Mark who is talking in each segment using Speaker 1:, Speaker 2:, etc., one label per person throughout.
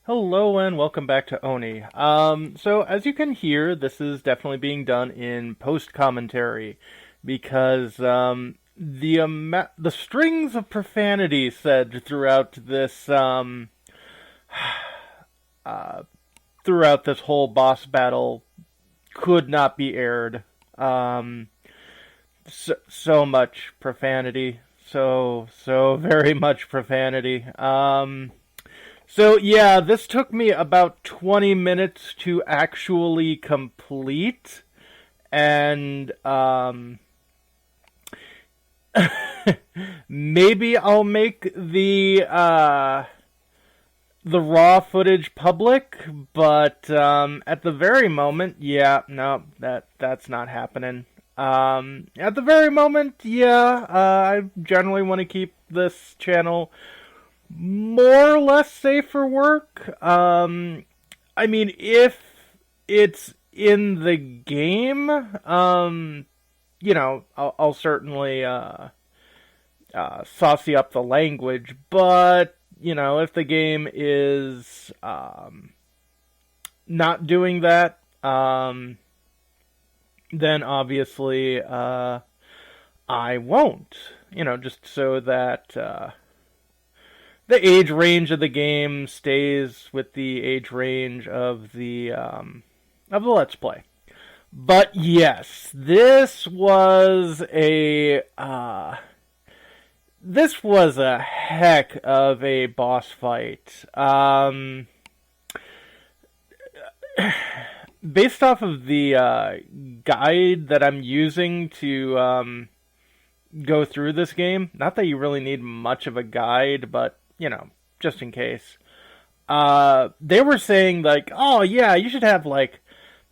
Speaker 1: Hello and welcome back to Oni. So as you can hear, this is definitely being done in post commentary because the strings of profanity said uh, throughout this whole boss battle could not be aired. Um, so much profanity, so very much profanity. So yeah, this took me about 20 minutes to actually complete, and maybe I'll make the raw footage public, but at the very moment, yeah, no, that's not happening. At the very moment, yeah, I generally want to keep this channel more or less safe for work. I mean, if it's in the game, I'll certainly saucy up the language. But if the game is not doing that, then obviously I won't. Just so that the age range of the game stays with the age range of the Let's Play. But yes, this was a heck of a boss fight. Based off of the guide that I'm using to go through this game, not that you really need much of a guide, but just in case. They were saying like, oh yeah, you should have like,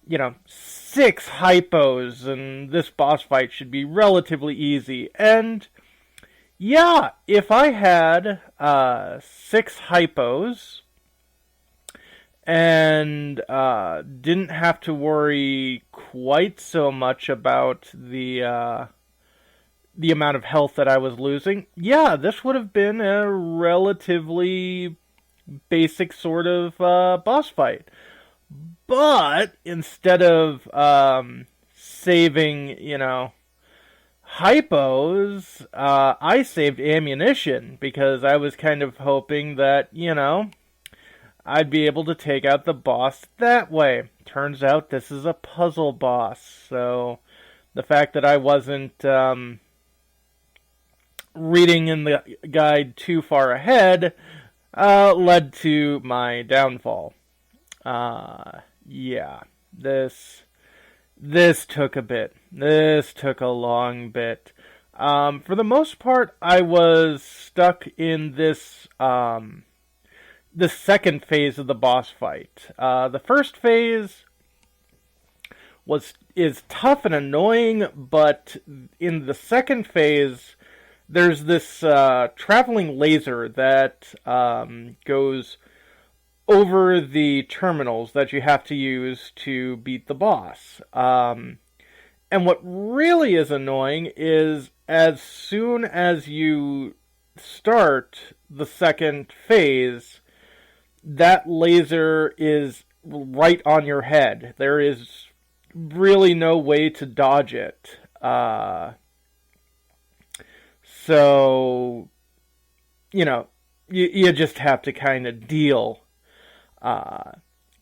Speaker 1: 6 hypos, and this boss fight should be relatively easy. And yeah, if I had 6 hypos and didn't have to worry quite so much about the amount of health that I was losing, yeah, this would have been a relatively basic sort of boss fight. But instead of saving, hypos, I saved ammunition because I was kind of hoping that, I'd be able to take out the boss that way. Turns out this is a puzzle boss, so the fact that I wasn't reading in the guide too far ahead led to my downfall. Yeah, this took a bit. This took a long bit. For the most part, I was stuck in the second phase of the boss fight. The first phase is tough and annoying, but in the second phase, there's this traveling laser that goes over the terminals that you have to use to beat the boss. And what really is annoying is as soon as you start the second phase, that laser is right on your head. There is really no way to dodge it. So, you just have to kind of deal.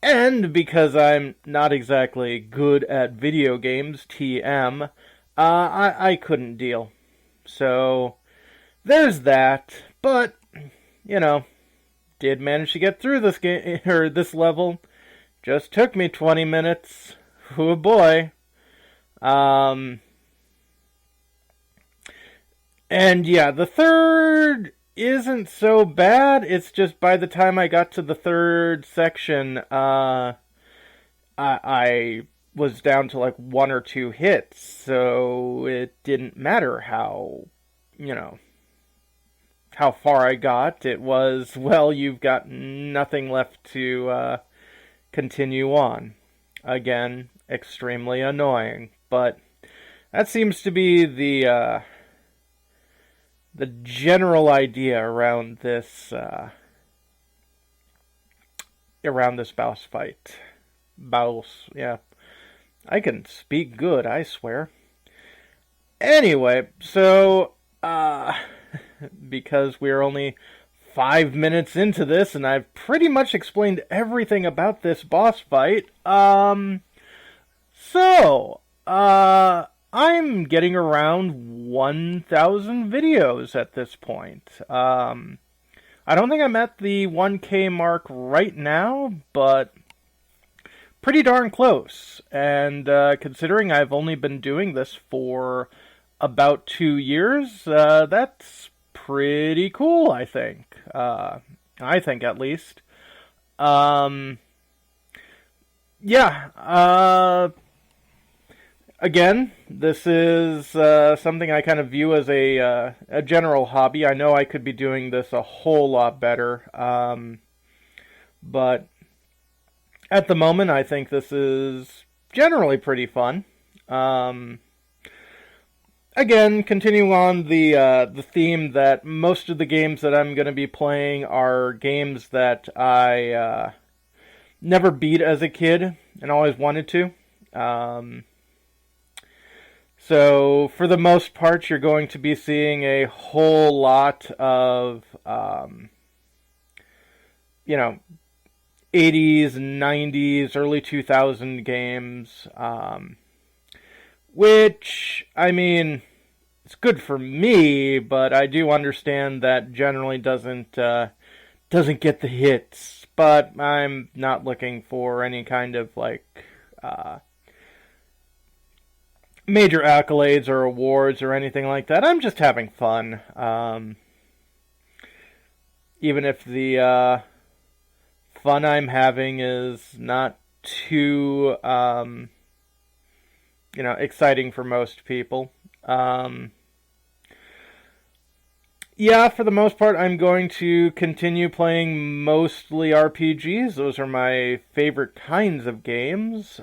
Speaker 1: And because I'm not exactly good at video games, TM, I couldn't deal. So, there's that. But, did manage to get through this game, or this level. Just took me 20 minutes. Oh boy. And yeah, the third isn't so bad. It's just by the time I got to the third section, I was down to like 1 or 2 hits, so it didn't matter how far I got. It was, well, you've got nothing left to continue on. Again, extremely annoying, but that seems to be the general idea around around this boss fight. Boss, yeah. I can speak good, I swear. Anyway, so, because we're only 5 minutes into this, and I've pretty much explained everything about this boss fight, I'm getting around 1,000 videos at this point. I don't think I'm at the 1K mark right now, but pretty darn close. And considering I've only been doing this for about 2 years, that's pretty cool, I think. I think, at least. Yeah, again, this is something I kind of view as a general hobby. I know I could be doing this a whole lot better, but at the moment, I think this is generally pretty fun. Again, continuing on the theme that most of the games that I'm going to be playing are games that I never beat as a kid and always wanted to. So, for the most part, you're going to be seeing a whole lot of, 80s, 90s, early 2000 games, which, I mean, it's good for me, but I do understand that generally doesn't get the hits. But I'm not looking for any kind of, major accolades or awards or anything like that. I'm just having fun. Even if the fun I'm having is not too, exciting for most people. Yeah, for the most part, I'm going to continue playing mostly RPGs. Those are my favorite kinds of games.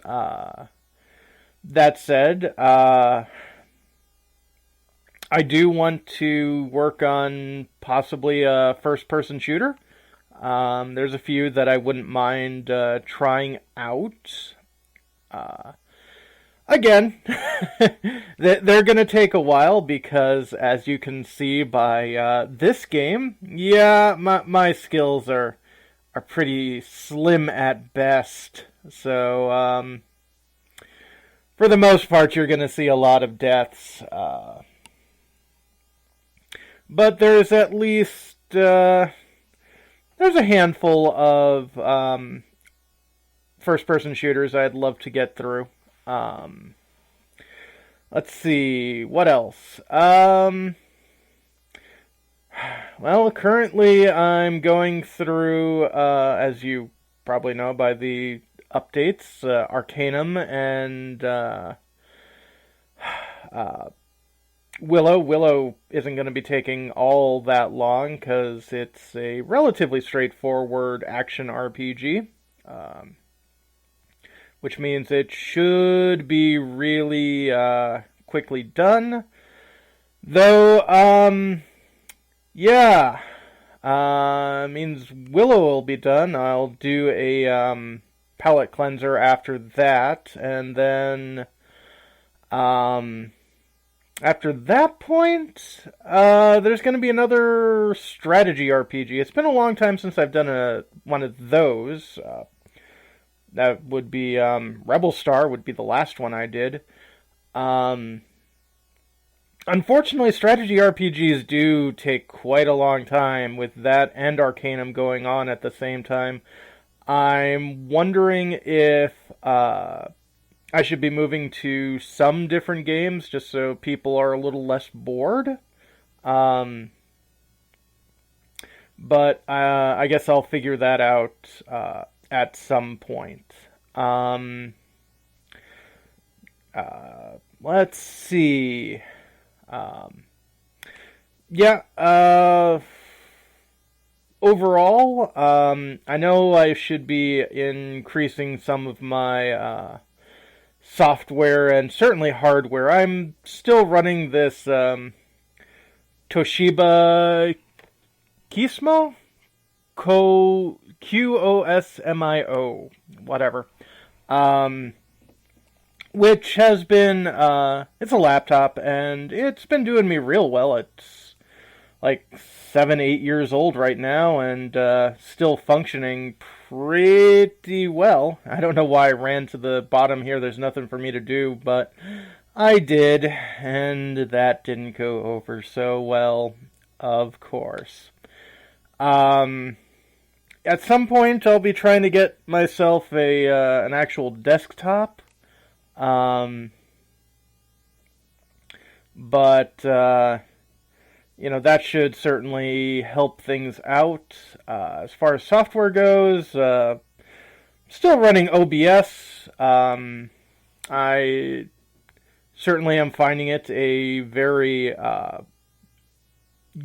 Speaker 1: That said, I do want to work on possibly a first-person shooter. There's a few that I wouldn't mind trying out. Again, they're going to take a while because, as you can see by this game, yeah, my skills are pretty slim at best. So, for the most part, you're going to see a lot of deaths. But there's at least there's a handful of first-person shooters I'd love to get through. Let's see, what else? Well, currently I'm going through, as you probably know by the updates, Arcanum and Willow. Willow isn't going to be taking all that long because it's a relatively straightforward action RPG. Which means it should be really quickly done. Though, yeah, means Willow will be done. I'll do a palette cleanser after that, and then after that point, there's going to be another strategy RPG. It's been a long time since I've done one of those. That would be, Rebel Star would be the last one I did. Unfortunately, strategy RPGs do take quite a long time with that and Arcanum going on at the same time. I'm wondering if I should be moving to some different games just so people are a little less bored. But I guess I'll figure that out at some point. Let's see. Overall, I know I should be increasing some of my software and certainly hardware. I'm still running this Toshiba Kismo Qosmio, whatever. Um, which has been, it's a laptop, and it's been doing me real well. It's like 7, 8 years old right now, and still functioning pretty well. I don't know why I ran to the bottom here. There's nothing for me to do, but I did, and that didn't go over so well, of course. At some point, I'll be trying to get myself an actual desktop. Um, but that should certainly help things out. As far as software goes, still running OBS. I certainly am finding it a very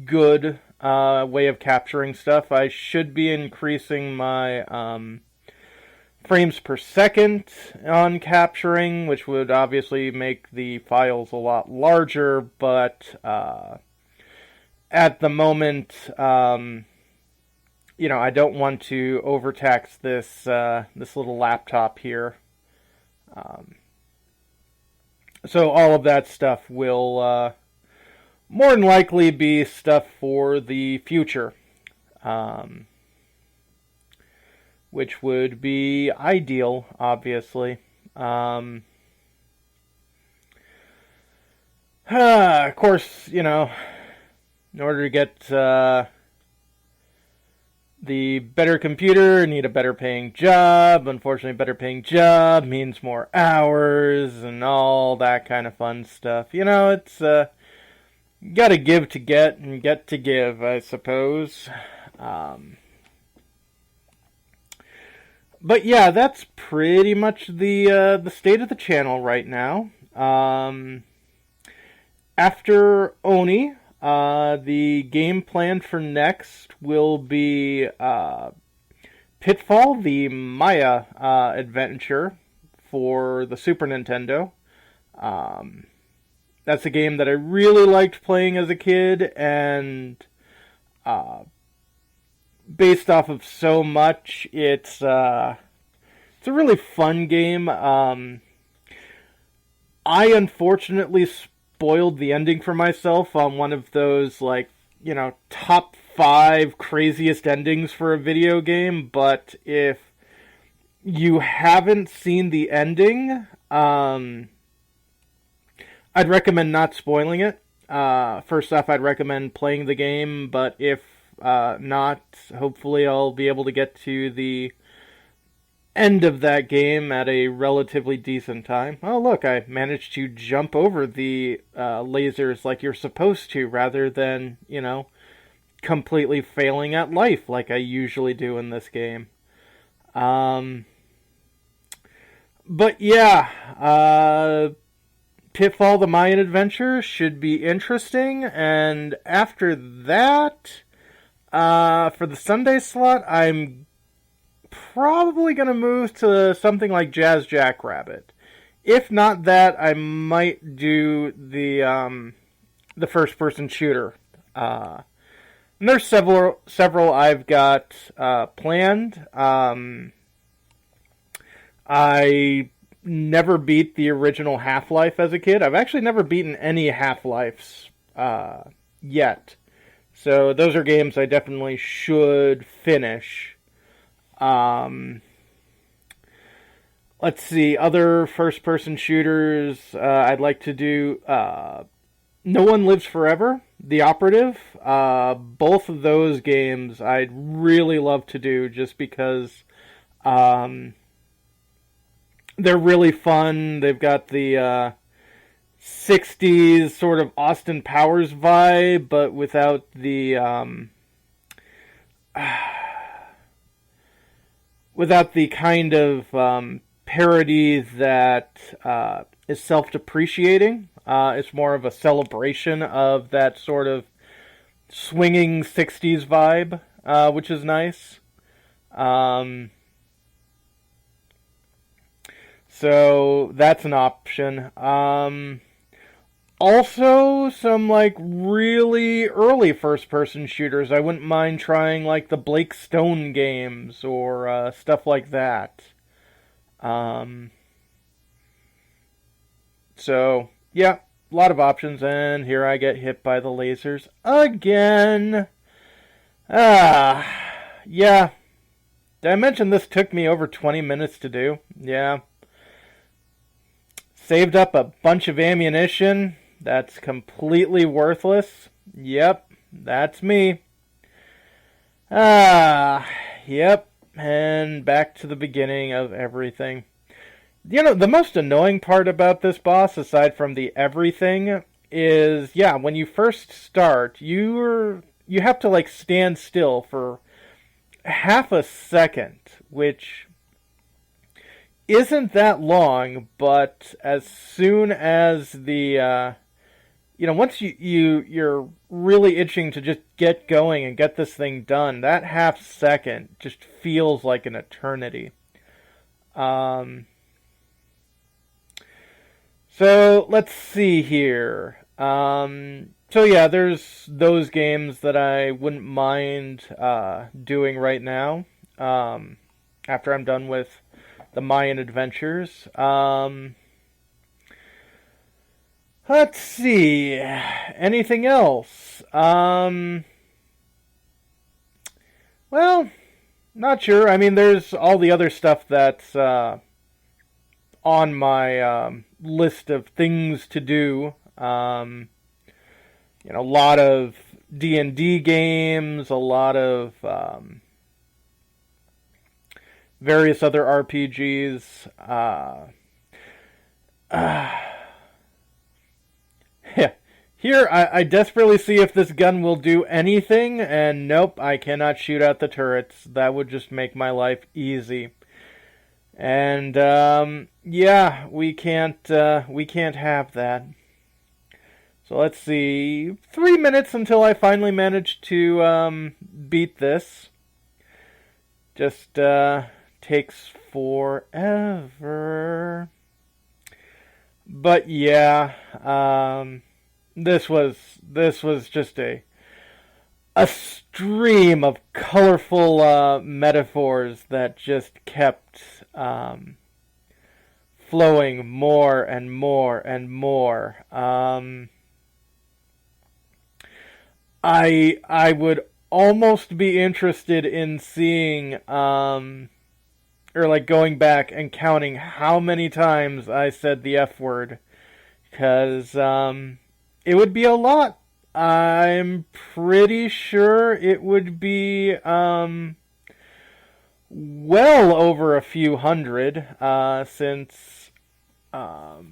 Speaker 1: good way of capturing stuff. I should be increasing my frames per second on capturing, which would obviously make the files a lot larger, but at the moment, I don't want to overtax this little laptop here. So all of that stuff will more than likely be stuff for the future, which would be ideal, obviously. Of course, in order to get the better computer, you need a better paying job. Unfortunately, a better paying job means more hours and all that kind of fun stuff. It's gotta give to get and get to give, I suppose. But yeah, that's pretty much the state of the channel right now. After Oni, the game plan for next will be Pitfall, the Maya adventure for the Super Nintendo. That's a game that I really liked playing as a kid, and based off of so much, it's a really fun game. I unfortunately spoiled the ending for myself on one of those, top 5 craziest endings for a video game, but if you haven't seen the ending, I'd recommend not spoiling it. First off, I'd recommend playing the game, but if not, hopefully I'll be able to get to the end of that game at a relatively decent time. Oh, look, I managed to jump over the lasers like you're supposed to, rather than, completely failing at life like I usually do in this game. But yeah, Pitfall, the Mayan Adventure should be interesting, and after that, for the Sunday slot, I'm probably going to move to something like Jazz Jackrabbit. If not that, I might do the first-person shooter. And there's several I've got planned. I never beat the original Half-Life as a kid. I've actually never beaten any Half-Lives yet. So those are games I definitely should finish. Let's see, other first-person shooters I'd like to do. No One Lives Forever, The Operative. Both of those games I'd really love to do, just because they're really fun. They've got the 60s sort of Austin Powers vibe, but without the kind of parody that is self-depreciating. It's more of a celebration of that sort of swinging 60s vibe, which is nice. So that's an option. Also, some like really early first-person shooters. I wouldn't mind trying like the Blake Stone games or stuff like that. Um, so yeah, a lot of options, and here I get hit by the lasers again. Ah, yeah. Did I mention this took me over 20 minutes to do? Yeah. Saved up a bunch of ammunition. That's completely worthless. Yep, that's me. Ah, yep. And back to the beginning of everything. You know, the most annoying part about this boss, aside from the everything, is yeah, when you first start, you have to like stand still for half a second, which isn't that long, but as soon as once you're really itching to just get going and get this thing done, that half second just feels like an eternity. Um, so let's see here. So yeah, there's those games that I wouldn't mind doing right now. After I'm done with the Mayan Adventures. Let's see. Anything else? Well, not sure. I mean, there's all the other stuff that's on my list of things to do. A lot of D&D games, a lot of various other RPGs. Yeah. Here, I desperately see if this gun will do anything, and nope, I cannot shoot out the turrets. That would just make my life easy. And yeah, we can't have that. So let's see, 3 minutes until I finally manage to beat this. Just takes forever. But yeah, this was just a stream of colorful metaphors that just kept flowing more and more and more. I would almost be interested in seeing or like going back and counting how many times I said the F word, because it would be a lot. I'm pretty sure it would be well over a few hundred, since I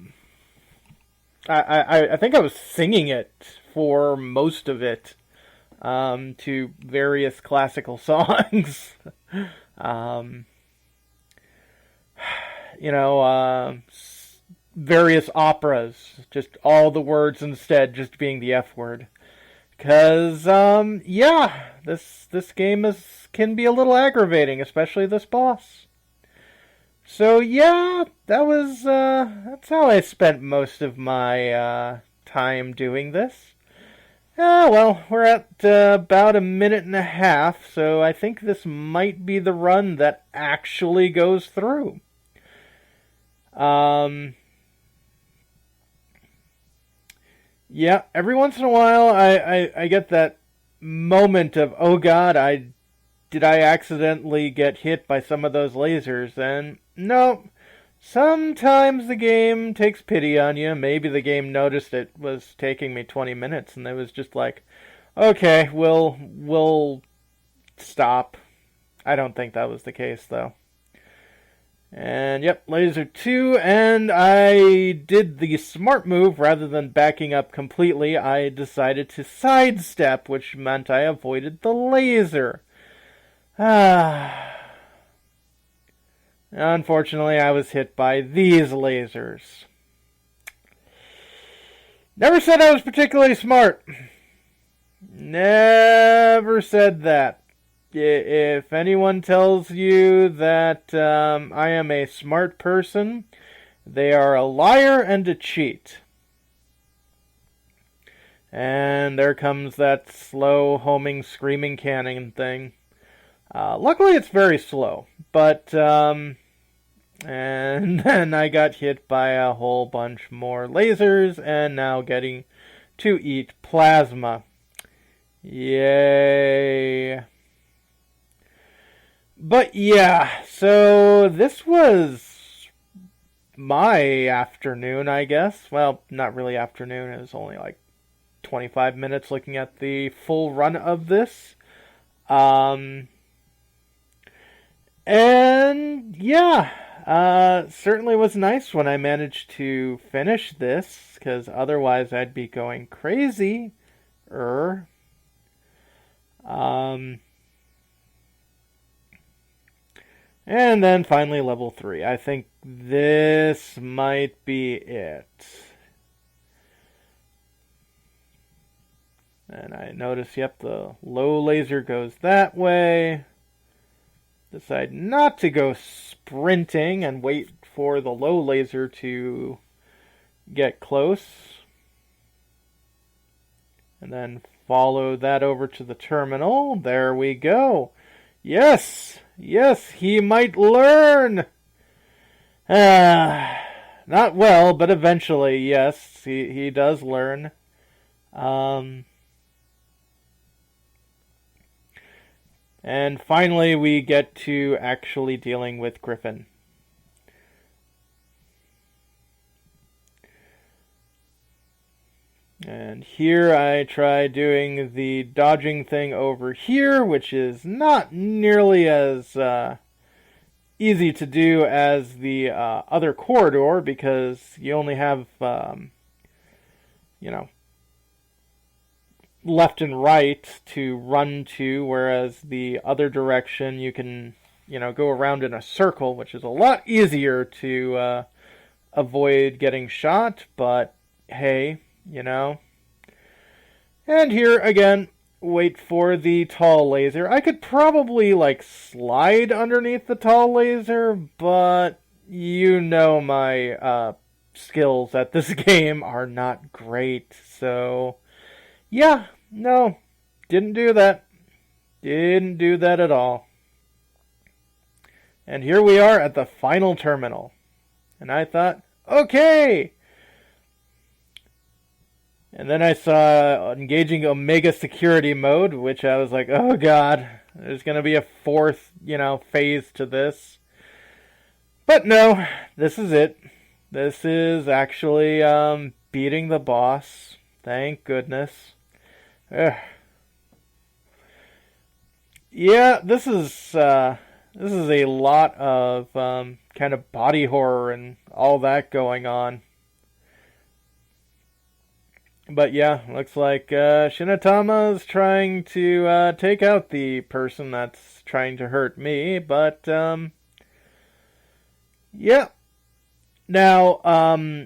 Speaker 1: think I was singing it for most of it to various classical songs. um, various operas, just all the words instead just being the F word. Because, yeah, this game can be a little aggravating, especially this boss. So, yeah, that's how I spent most of my time doing this. Well, we're at about a minute and a half, so I think this might be the run that actually goes through. Yeah, every once in a while I get that moment of, oh god, did I accidentally get hit by some of those lasers? And no, sometimes the game takes pity on you. Maybe the game noticed it was taking me 20 minutes and it was just like, okay, we'll stop. I don't think that was the case though. And yep, laser 2, and I did the smart move. Rather than backing up completely, I decided to sidestep, which meant I avoided the laser. Unfortunately, I was hit by these lasers. Never said I was particularly smart. Never said that. If anyone tells you that I am a smart person, they are a liar and a cheat. And there comes that slow, homing, screaming cannon thing. Luckily, it's very slow. But, and then I got hit by a whole bunch more lasers, and now getting to eat plasma. Yay. But yeah, so this was my afternoon, I guess. Well, not really afternoon, it was only like 25 minutes looking at the full run of this. And yeah, certainly was nice when I managed to finish this, because otherwise I'd be going crazy. And then finally level 3. I think this might be it. And I notice, yep, the low laser goes that way. Decide not to go sprinting and wait for the low laser to get close. And then follow that over to the terminal. There we go. Yes! Yes, he might learn! Not well, but eventually, yes, he does learn. And finally, we get to actually dealing with Griffin. And here I try doing the dodging thing over here, which is not nearly as easy to do as the other corridor, because you only have, left and right to run to, whereas the other direction you can, go around in a circle, which is a lot easier to avoid getting shot, but hey, And here, again, wait for the tall laser. I could probably, slide underneath the tall laser, but my skills at this game are not great, so yeah, no, didn't do that. Didn't do that at all. And here we are at the final terminal. And I thought, okay! And then I saw engaging Omega security mode, which I was like, oh god, there's going to be a fourth, phase to this. But no, this is it. This is actually beating the boss. Thank goodness. Ugh. Yeah, this is a lot of kind of body horror and all that going on. But yeah, looks like Shinatama's trying to take out the person that's trying to hurt me, but yeah. Now,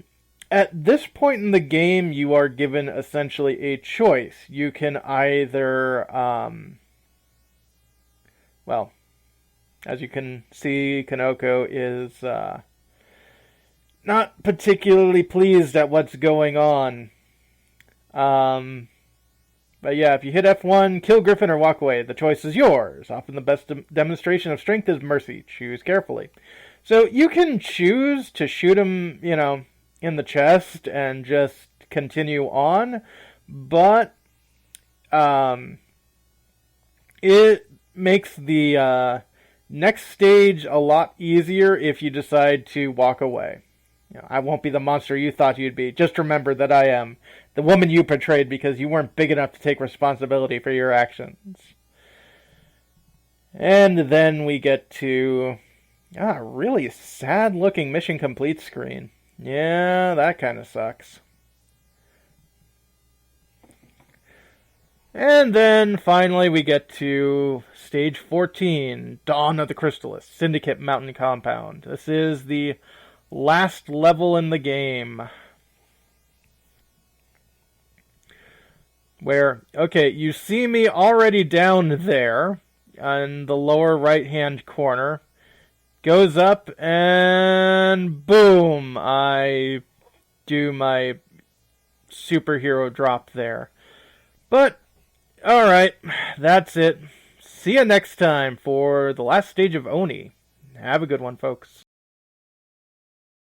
Speaker 1: at this point in the game, you are given essentially a choice. You can either, well, as you can see, Kanoko is not particularly pleased at what's going on. But yeah, if you hit F1, kill Griffin or walk away. The choice is yours. Often the best demonstration of strength is mercy. Choose carefully. So you can choose to shoot him, in the chest and just continue on, but it makes the next stage a lot easier if you decide to walk away. I won't be the monster you thought you'd be. Just remember that I am the woman you portrayed because you weren't big enough to take responsibility for your actions. And then we get to a really sad-looking mission complete screen. Yeah, that kind of sucks. And then finally we get to stage 14, Dawn of the Chrysalis, Syndicate Mountain Compound. This is the last level in the game. Where, okay, you see me already down there in the lower right-hand corner. Goes up and boom, I do my superhero drop there. But, alright, that's it. See you next time for the last stage of Oni. Have a good one, folks.